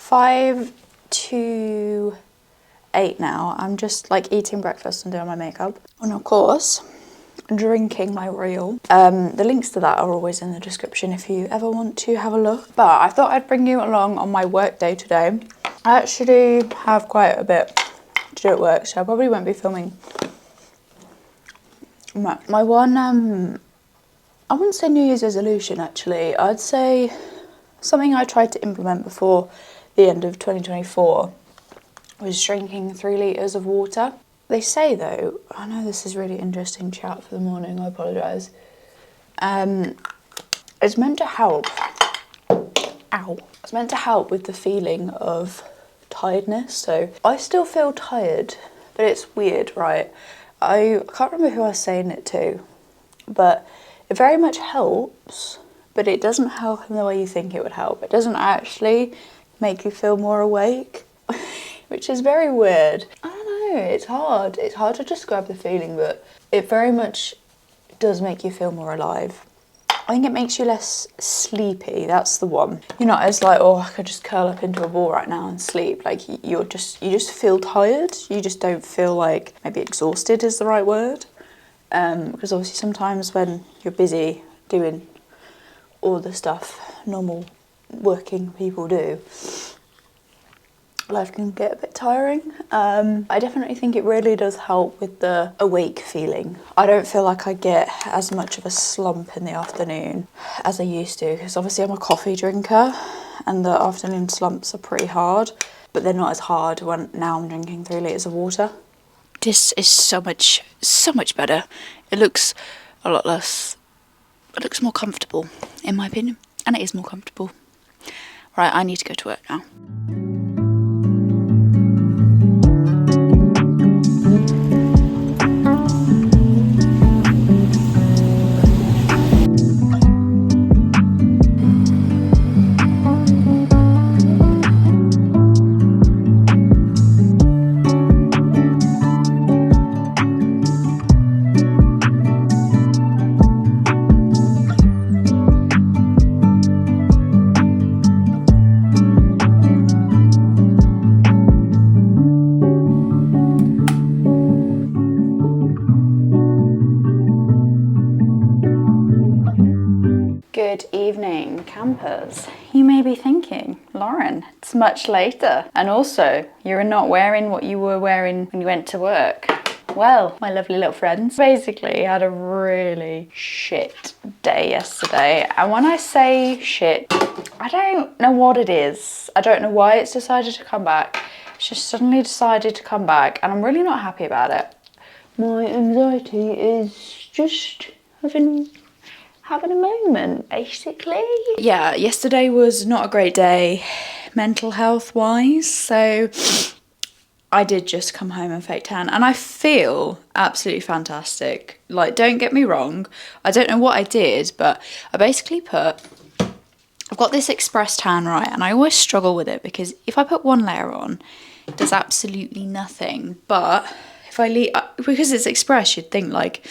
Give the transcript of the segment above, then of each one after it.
5 to 8 now. I'm just like eating breakfast and doing my makeup. And of course, drinking my Royal. The links to that are always in the description if you ever want to have a look. But I thought I'd bring you along on my work day today. I actually have quite a bit to do at work, so I probably won't be filming much. My one, I wouldn't say New Year's resolution actually. I'd say something I tried to implement before the end of 2024 was drinking 3 litres of water. They say though, I know this is really interesting chat for the morning, I apologise. It's meant to help, it's meant to help with the feeling of tiredness. So I still feel tired, but it's weird, right? I can't remember who I was saying it to, but it very much helps, but it doesn't help in the way you think it would help. It doesn't actually make you feel more awake, which is very weird. I don't know, it's hard. It's hard to describe the feeling, but it very much does make you feel more alive. I think it makes you less sleepy, that's the one. You're not as like, oh, I could just curl up into a ball right now and sleep. Like you just feel tired. You just don't feel like, maybe exhausted is the right word. Because obviously sometimes when you're busy doing all the stuff normal working people do, life can get a bit tiring. I definitely think it really does help with the awake feeling. I don't feel like I get as much of a slump in the afternoon as I used to, because obviously I'm a coffee drinker and the afternoon slumps are pretty hard, but they're not as hard when now I'm drinking 3 litres of water. This is so much better. It looks a lot less, it looks more comfortable in my opinion, and it is more comfortable. Right, I need to go to work now. Good evening, campers. You may be thinking, Lauren, it's much later. And also, you're not wearing what you were wearing when you went to work. Well, my lovely little friends, basically had a really shit day yesterday. And when I say shit, I don't know what it is. I don't know why it's decided to come back. It's just suddenly decided to come back, and I'm really not happy about it. My anxiety is just having a moment, basically. Yeah, yesterday was not a great day mental health wise, so I did just come home and fake tan, and I feel absolutely fantastic. Like, don't get me wrong, I don't know what I did, but I basically I've got this Express tan, right, and I always struggle with it because if I put one layer on, it does absolutely nothing. But if I leave, because it's Express, you'd think like,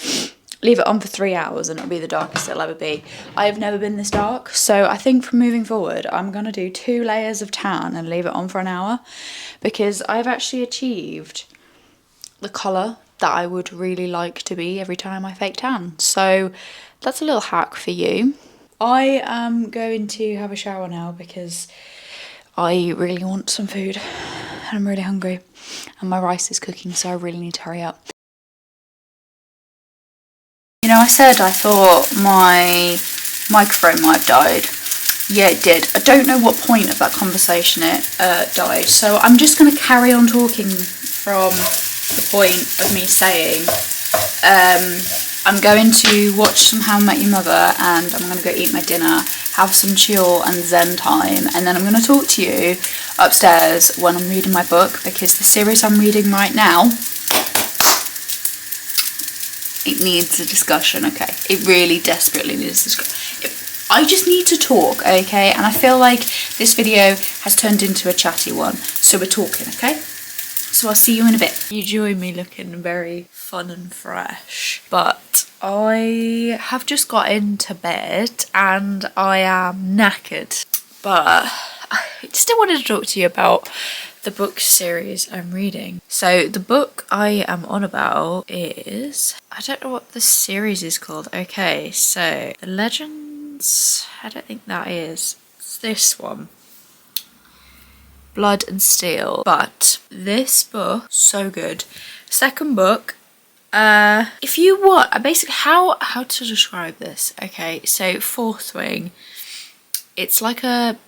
leave it on for 3 hours and it'll be the darkest it'll ever be. I have never been this dark, so I think from moving forward I'm gonna do 2 layers of tan and leave it on for an hour, because I've actually achieved the colour that I would really like to be every time I fake tan. So that's a little hack for you. I am going to have a shower now because I really want some food and I'm really hungry and my rice is cooking, so I really need to hurry up. You know, I said I thought my microphone might have died. Yeah, it did. I don't know what point of that conversation it died, so I'm just going to carry on talking from the point of me saying I'm going to watch some How I Met Your Mother, and I'm going to go eat my dinner, have some chill and zen time, and then I'm going to talk to you upstairs when I'm reading my book, because the series I'm reading right now, it needs a discussion, okay? It really desperately needs a discussion. I just need to talk, okay? And I feel like this video has turned into a chatty one, so we're talking, okay? So I'll see you in a bit. You join me looking very fun and fresh, but I have just got into bed and I am knackered. But I just wanted to talk to you about the book series I'm reading. So the book I am on about is, I don't know what the series is called. Okay, so The Legends, I don't think that is. It's this one. Blood and Steel. But this book, so good. Second book, if you want, basically how to describe this. Okay, so Fourth Wing, it's like a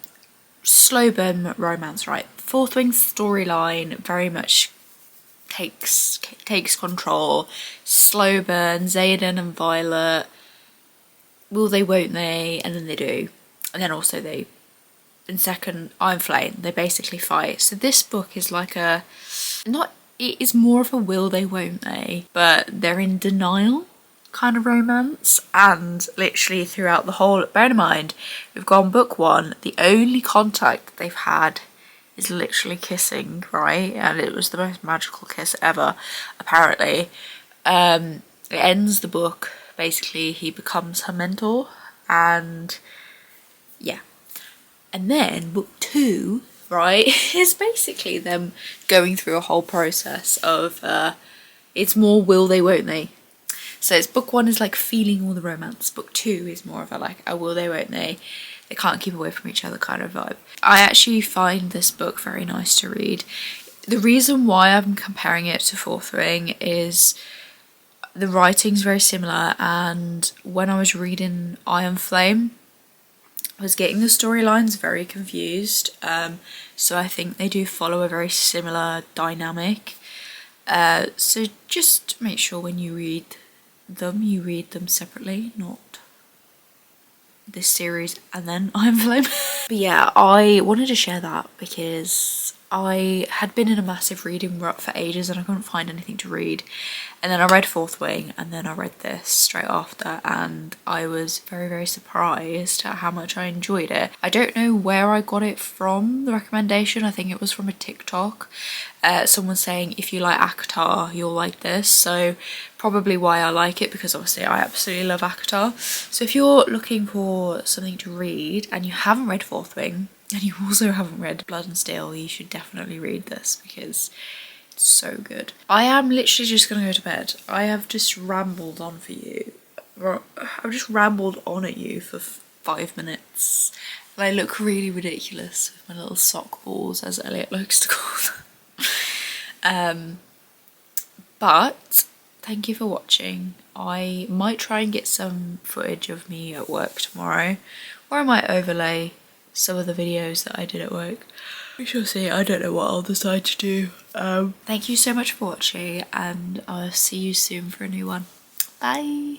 slow burn romance, right? Fourth Wing storyline very much takes control. Slow burn, Xaden and Violet, will they, won't they, and then they do, and then also they, in second Iron Flame, they basically fight. So this book is like a, not, it is more of a will they, won't they, but they're in denial kind of romance. And literally throughout the whole, bear in mind, we've gone book one, the only contact they've had is literally kissing, right? And it was the most magical kiss ever, apparently. It ends the book, basically he becomes her mentor, and yeah. And then book two, right, is basically them going through a whole process of, it's more will they, won't they. So it's book one is like feeling all the romance. Book two is more of a like a will they, won't they can't keep away from each other kind of vibe. I actually find this book very nice to read. The reason why I'm comparing it to Fourth Wing is the writing's very similar, and when I was reading Iron Flame, I was getting the storylines very confused. So I think they do follow a very similar dynamic. So just make sure when you read them separately, not this series and then Iron Flame. But yeah, I wanted to share that because I had been in a massive reading rut for ages and I couldn't find anything to read. And then I read Fourth Wing and then I read this straight after, and I was very, very surprised at how much I enjoyed it. I don't know where I got it from, the recommendation. I think it was from a TikTok. Someone saying if you like ACOTAR you'll like this, so probably why I like it, because obviously I absolutely love ACOTAR. So if you're looking for something to read and you haven't read Fourth Wing and you also haven't read Blood and Steel, you should definitely read this because it's so good. I am literally just gonna go to bed. I have just rambled on for you. I've just rambled on at you for 5 minutes. And I look really ridiculous with my little sock balls, as Elliot likes to call them. But thank you for watching. I might try and get some footage of me at work tomorrow, or I might overlay some of the videos that I did at work. We shall see. I don't know what I'll decide to do. Thank you so much for watching, and I'll see you soon for a new one. Bye!